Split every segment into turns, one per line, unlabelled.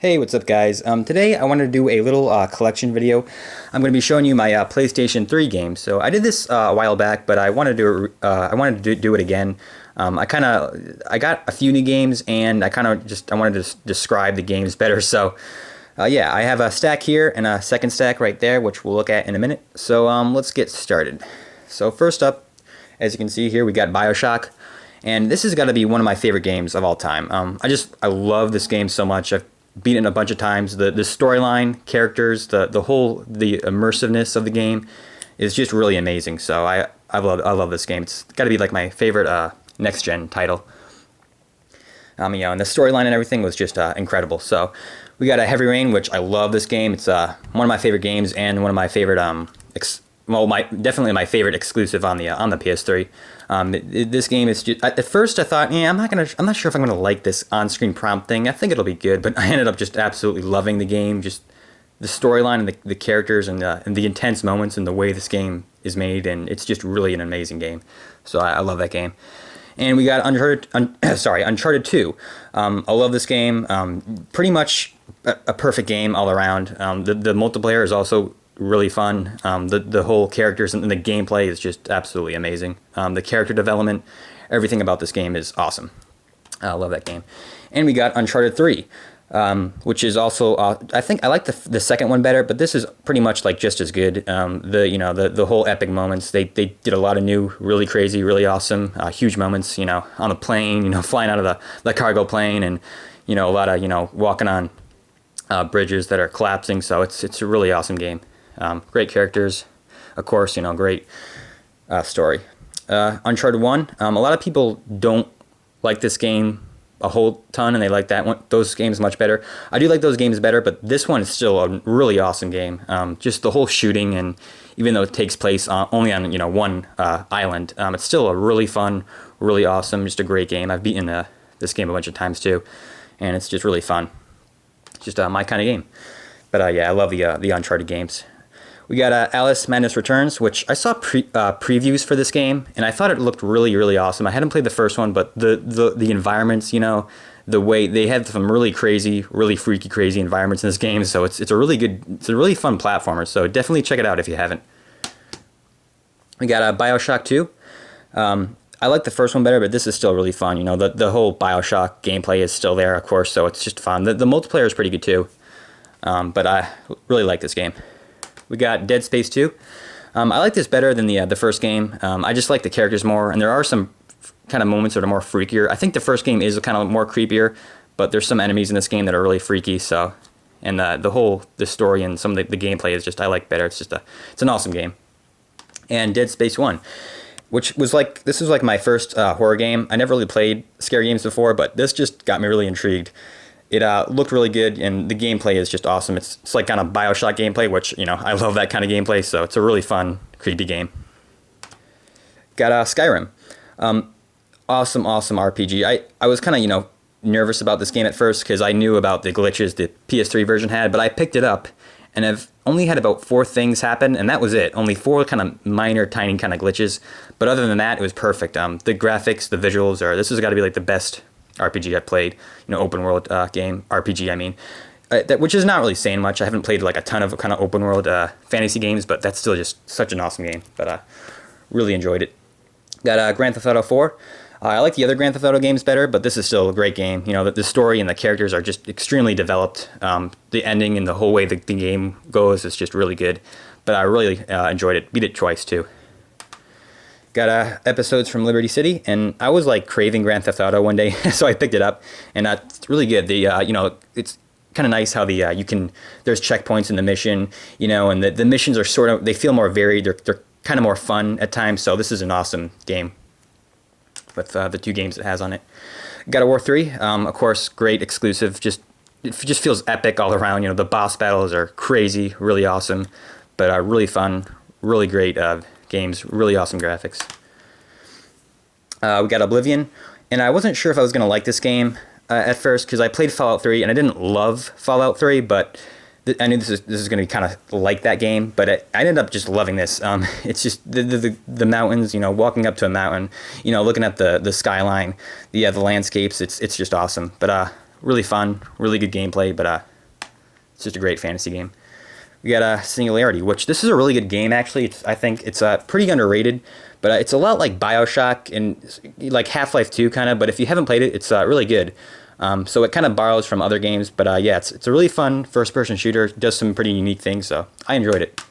Hey, what's up guys? Today I wanted to do a little collection video. I'm going to be showing you my PlayStation 3 games. So I did this a while back, but I wanted to do it again. I got a few new games, and I wanted to describe the games better. So yeah, I have a stack here and a second stack right there, which we'll look at in a minute. So let's get started. So first up, as you can see here, we got BioShock. And this has got to be one of my favorite games of all time. I love this game so much. I've beaten it a bunch of times. The storyline, characters, the immersiveness of the game is just really amazing. So I love this game. It's got to be like my favorite next gen title. And the storyline and everything was just incredible. So we got a Heavy Rain, which I love this game. It's one of my favorite games and one of my favorite definitely my favorite exclusive on the PS3. This game is just, at first I thought, yeah, I'm not sure if I'm gonna like this on-screen prompt thing. I think it'll be good, but I ended up just absolutely loving the game. Just the storyline and the characters and the intense moments and the way this game is made, and it's just really an amazing game. So I love that game. And we got Uncharted 2. I love this game. Pretty much a perfect game all around. The multiplayer is also really fun. The whole characters and the gameplay is just absolutely amazing. The character development, everything about this game is awesome. I love that game. And we got Uncharted 3, which is also I think I like the second one better, but this is pretty much like just as good. The whole epic moments. They did a lot of new, really crazy, really awesome, huge moments. On the plane, flying out of the cargo plane, and a lot of walking on bridges that are collapsing. So it's a really awesome game. Great characters, of course, great story. Uncharted 1, a lot of people don't like this game a whole ton, and they like those games much better. I do like those games better, but this one is still a really awesome game. Just the whole shooting, and even though it takes place only on one island, it's still a really fun, really awesome, just a great game. I've beaten this game a bunch of times too, and it's just really fun. It's just my kind of game. But yeah, I love the Uncharted games. We got Alice Madness Returns, which I saw previews for this game, and I thought it looked really, really awesome. I hadn't played the first one, but the environments, the way they had some really crazy, really freaky, crazy environments in this game. So it's a really fun platformer. So definitely check it out if you haven't. We got BioShock 2. I like the first one better, but this is still really fun. The whole BioShock gameplay is still there, of course, so it's just fun. The multiplayer is pretty good too, but I really like this game. We got Dead Space 2. I like this better than the first game. I just like the characters more, and there are some kind of moments that are more freakier. I think the first game is kind of more creepier, but there's some enemies in this game that are really freaky. So, and the story and some of the gameplay is just I like better. It's an awesome game. And Dead Space 1, which was this was like my first horror game. I never really played scary games before, but this just got me really intrigued. It looked really good, and the gameplay is just awesome. It's like kind of BioShock gameplay, which, I love that kind of gameplay, so it's a really fun, creepy game. Got Skyrim. Awesome RPG. I was kind of, nervous about this game at first because I knew about the glitches the PS3 version had, but I picked it up, and I've only had about 4 things happen, and that was it. Only 4 kind of minor, tiny kind of glitches, but other than that, it was perfect. The graphics, the visuals, this has got to be like the best RPG I've played, open world game, RPG I mean, which is not really saying much. I haven't played like a ton of kind of open world fantasy games, but that's still just such an awesome game, but really enjoyed it. Got Grand Theft Auto 4. I like the other Grand Theft Auto games better, but this is still a great game. The story and the characters are just extremely developed. The ending and the whole way the game goes is just really good, but I really enjoyed it. Beat it twice too. Got episodes from Liberty City, and I was like craving Grand Theft Auto one day, so I picked it up, and it's really good. It's kind of nice how there's checkpoints in the mission, and the missions are they feel more varied. They're kind of more fun at times. So this is an awesome game with the 2 games it has on it. God of War 3, of course, great exclusive. It just feels epic all around. The boss battles are crazy, really awesome, but really fun, really great. Games, really awesome graphics. We got Oblivion, and I wasn't sure if I was going to like this game at first because I played Fallout 3, and I didn't love Fallout 3, but I knew this is going to be kind of like that game, but I ended up just loving this. It's just the mountains, walking up to a mountain, looking at the skyline, the landscapes. It's just awesome. But really fun, really good gameplay, but it's just a great fantasy game. We got Singularity, which this is a really good game, actually. I think it's pretty underrated, but it's a lot like BioShock and like Half-Life 2 kind of, but if you haven't played it, it's really good. So it kind of borrows from other games, but yeah, it's a really fun first-person shooter. It does some pretty unique things, so I enjoyed it.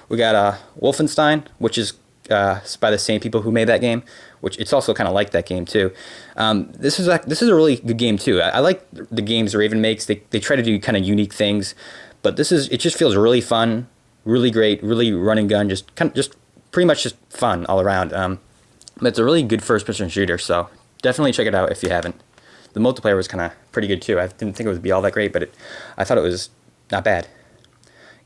We got Wolfenstein, which is by the same people who made that game, which it's also kind of like that game too. This is a really good game too. I like the games Raven makes. They try to do kind of unique things, but it just feels really fun, really great, really run and gun, just pretty much just fun all around. But it's a really good first-person shooter, so definitely check it out if you haven't. The multiplayer was kind of pretty good too. I didn't think it would be all that great, but I thought it was not bad.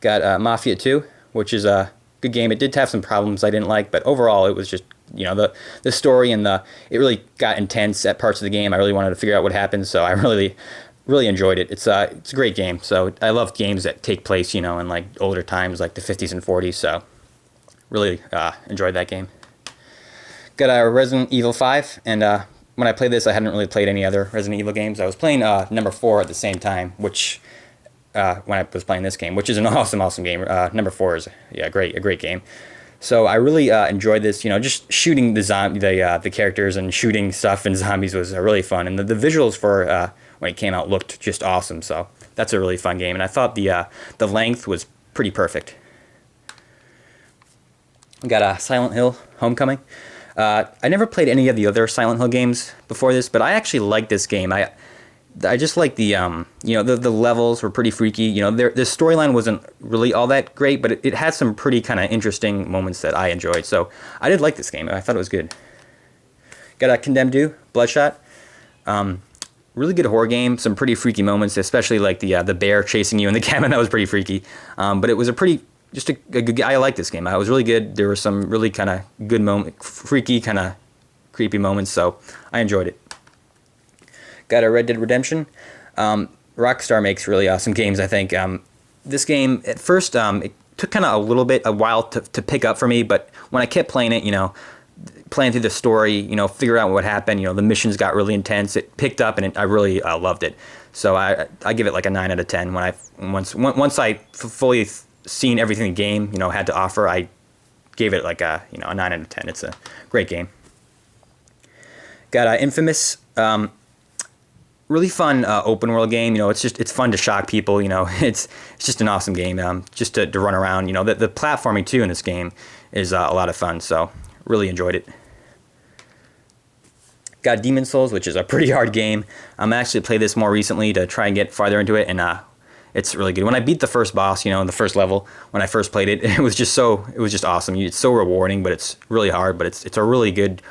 Got Mafia 2, which is a good game. It did have some problems I didn't like, but overall it was just, the story and it really got intense at parts of the game. I really wanted to figure out what happened, so I really enjoyed it. It's a great game. So I love games that take place, in like older times, like the 50s and 40s. So really enjoyed that game. Got Resident Evil 5, and when I played this, I hadn't really played any other Resident Evil games. I was playing number 4 at the same time, which when I was playing this game, which is an awesome game. Number 4 is a great game. So I really enjoyed this. Just shooting the characters and shooting stuff and zombies was really fun, and the visuals for when it came out looked just awesome. So that's a really fun game, and I thought the length was pretty perfect. We got Silent Hill Homecoming. I never played any of the other Silent Hill games before this, but I actually liked this game. I just like the levels were pretty freaky. The storyline wasn't really all that great, but it had some pretty kind of interesting moments that I enjoyed. So I did like this game. I thought it was good. Got Condemned 2 Bloodshot. Really good horror game. Some pretty freaky moments, especially like the bear chasing you in the cabin. That was pretty freaky. But it was a good. I liked this game. It was really good. There were some really kind of good freaky kind of creepy moments. So I enjoyed it. Got a Red Dead Redemption. Rockstar makes really awesome games, I think. This game, at first, it took kind of a while to pick up for me, but when I kept playing it, playing through the story, figure out what happened, the missions got really intense. It picked up, and I really loved it. So I give it like a 9 out of 10. Once I fully seen everything the game, had to offer, I gave it like a 9 out of 10. It's a great game. Got Infamous. Really fun open world game. It's fun to shock people. It's just an awesome game. Just to run around. The platforming too in this game is a lot of fun. So really enjoyed it. Got Demon Souls, which is a pretty hard game. I actually played this more recently to try and get farther into it, and it's really good. When I beat the first boss, in the first level, when I first played it, it was just awesome. It's so rewarding, but it's really hard. But it's a really good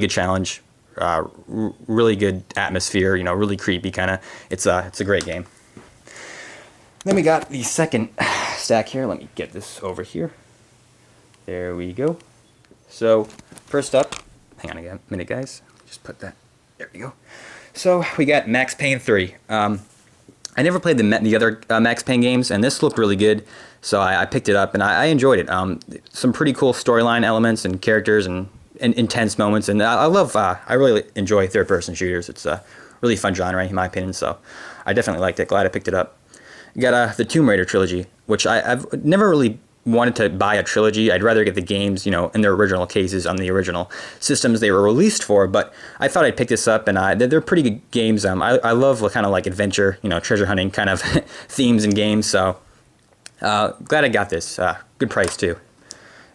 challenge. Really good atmosphere, really creepy kind of. It's a great game. Then we got the second stack here. Let me get this over here. There we go. So first up, hang on a minute, guys. Just put that. There we go. So we got Max Payne 3. I never played the other Max Payne games, and this looked really good, so I picked it up, and I enjoyed it. Some pretty cool storyline elements and characters and intense moments, and I really enjoy third-person shooters. It's a really fun genre, in my opinion, so I definitely liked it. Glad I picked it up. You got the Tomb Raider trilogy, which I've never really wanted to buy a trilogy. I'd rather get the games, in their original cases on the original systems they were released for, but I thought I'd pick this up, and they're pretty good games. I love kind of like adventure, treasure hunting kind of themes and games, so glad I got this. Good price, too.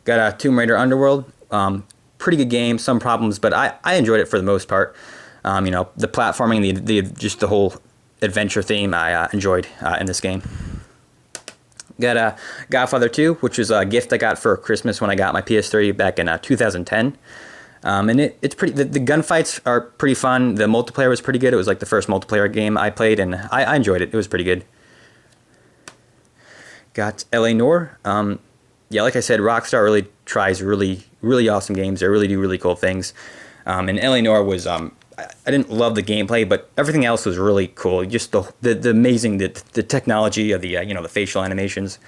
Got Tomb Raider Underworld. Pretty good game, some problems, but I enjoyed it for the most part. The platforming, just the whole adventure theme I enjoyed in this game. Got Godfather 2, which was a gift I got for Christmas when I got my PS3 back in 2010. And it's pretty. The gunfights are pretty fun. The multiplayer was pretty good. It was like the first multiplayer game I played, and I enjoyed it. It was pretty good. Got L.A. Noire. Yeah, like I said, Rockstar really tries really awesome games. They really do really cool things. And L.A. Noire was I didn't love the gameplay, but everything else was really cool. Just the amazing the technology of the the facial animations,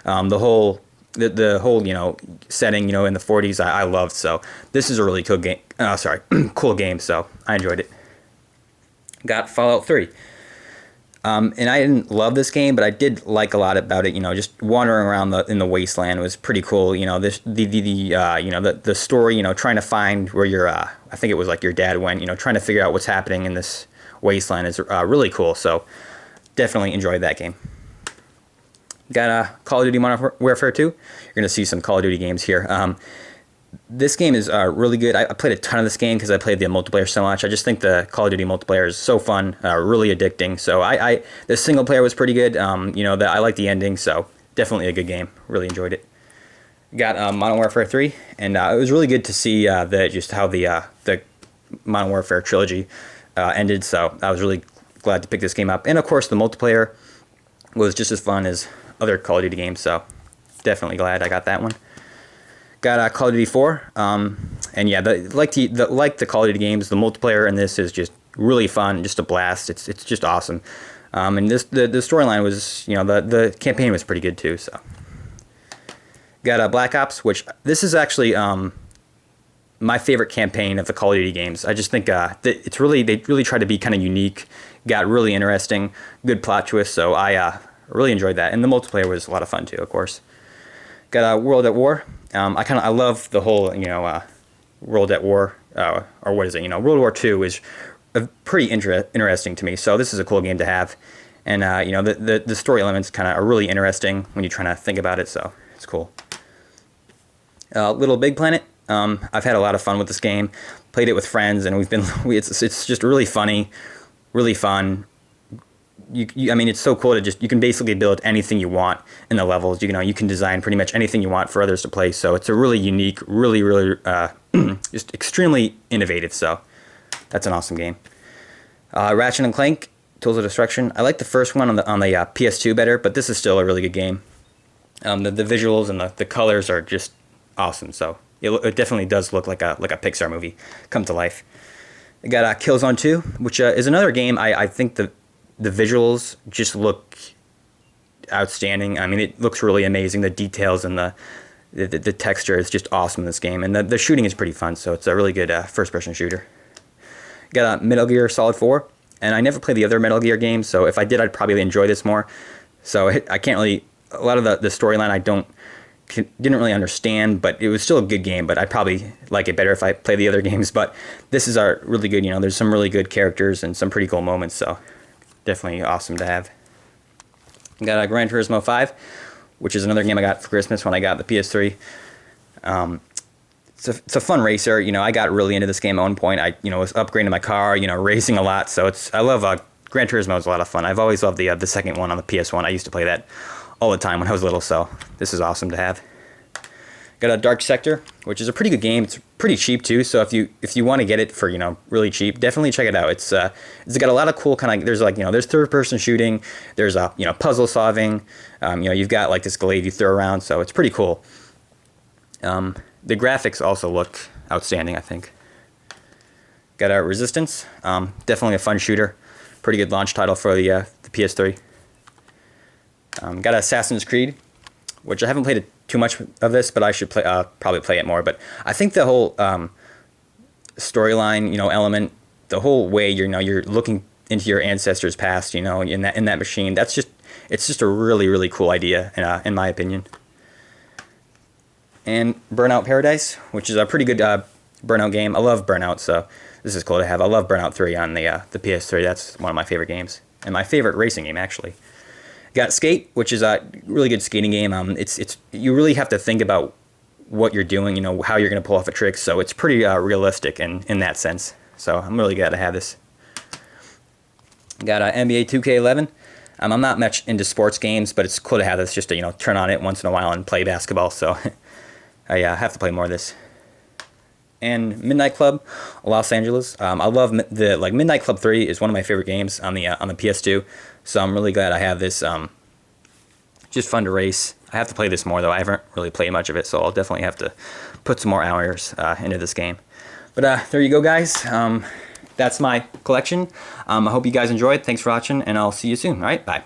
the whole setting in the 40s I loved. So this is a really cool game. Cool game. So I enjoyed it. Got Fallout 3. And I didn't love this game, but I did like a lot about it. You know, just wandering around in the wasteland was pretty cool. You know, the story. You know, trying to find where your I think it was like your dad went. You know, trying to figure out what's happening in this wasteland is really cool. So definitely enjoyed that game. Got Call of Duty Modern Warfare 2. You're gonna see some Call of Duty games here. This game is really good. I played a ton of this game because I played the multiplayer so much. I just think the Call of Duty multiplayer is so fun, really addicting. So the single player was pretty good. You know, I like the ending, so definitely a good game. Really enjoyed it. Got Modern Warfare 3, and it was really good to see how the Modern Warfare trilogy ended. So I was really glad to pick this game up. And of course, the multiplayer was just as fun as other Call of Duty games. So definitely glad I got that one. Got Call of Duty 4, and yeah, like the Call of Duty games, the multiplayer in this is just really fun, just a blast. It's just awesome, and the storyline was, you know, the campaign was pretty good too. So got Black Ops, which this is actually my favorite campaign of the Call of Duty games. I just think they really tried to be kind of unique, got really interesting, good plot twist. So I really enjoyed that, and the multiplayer was a lot of fun too, of course. Got World at War. I love the whole, you know, World at War, or what is it? You know, World War II is pretty interesting to me. So this is a cool game to have, and you know, the story elements kind of are really interesting when you're trying to think about it. So it's cool. Little Big Planet. I've had a lot of fun with this game. Played it with friends, and it's just really funny, really fun. I mean, it's so cool to you can basically build anything you want in the levels. You know, you can design pretty much anything you want for others to play. So it's a really unique, really just extremely innovative. So that's an awesome game. Ratchet and Clank, Tools of Destruction. I like the first one on the PS2 better, but this is still a really good game. The visuals and the colors are just awesome. So it definitely does look like a Pixar movie come to life. I got Killzone 2, which is another game. I think the visuals just look outstanding. I mean, it looks really amazing. The details and the texture is just awesome in this game. And the shooting is pretty fun, so it's a really good first-person shooter. Got Metal Gear Solid 4, and I never played the other Metal Gear games, so if I did, I'd probably enjoy this more. So I can't really... A lot of the storyline I didn't really understand, but it was still a good game, but I'd probably like it better if I play the other games. But this is really good. You know, there's some really good characters and some pretty cool moments, so... definitely awesome to have. Got Gran Turismo 5, which is another game I got for Christmas when I got the PS3. It's a fun racer. You know, I got really into this game at one point. I was upgrading my car, you know, racing a lot. So I love Gran Turismo is a lot of fun. I've always loved the second one on the PS1. I used to play that all the time when I was little. So this is awesome to have. Got a Dark Sector, which is a pretty good game. It's pretty cheap too. So if you want to get it for, you know, really cheap, definitely check it out. It's got a lot of cool kind of, there's like, you know, there's third person shooting, there's you know, puzzle solving, you know, you've got like this glaive you throw around, so it's pretty cool. The graphics also look outstanding, I think. Got a Resistance, definitely a fun shooter, pretty good launch title for the PS3. Got Assassin's Creed, which I haven't played too much of this, but I should probably play it more. But I think the whole storyline, you know, element, the whole way you're looking into your ancestors' past, you know, in that machine, it's just a really cool idea, in my opinion. And Burnout Paradise, which is a pretty good Burnout game. I love Burnout, so this is cool to have. I love Burnout 3 on the PS3. That's one of my favorite games, and my favorite racing game actually. Got Skate, which is a really good skating game. You really have to think about what you're doing, you know, how you're going to pull off a trick. So it's pretty realistic in that sense. So I'm really glad to have this. Got NBA 2K11. I'm not much into sports games, but it's cool to have this just to, you know, turn on it once in a while and play basketball. So I have to play more of this. And Midnight Club, Los Angeles. I love Midnight Club 3 is one of my favorite games on the PS2. So I'm really glad I have this. Just fun to race. I have to play this more though. I haven't really played much of it, so I'll definitely have to put some more hours into this game. But there you go, guys. That's my collection. I hope you guys enjoyed. Thanks for watching, and I'll see you soon. All right, bye.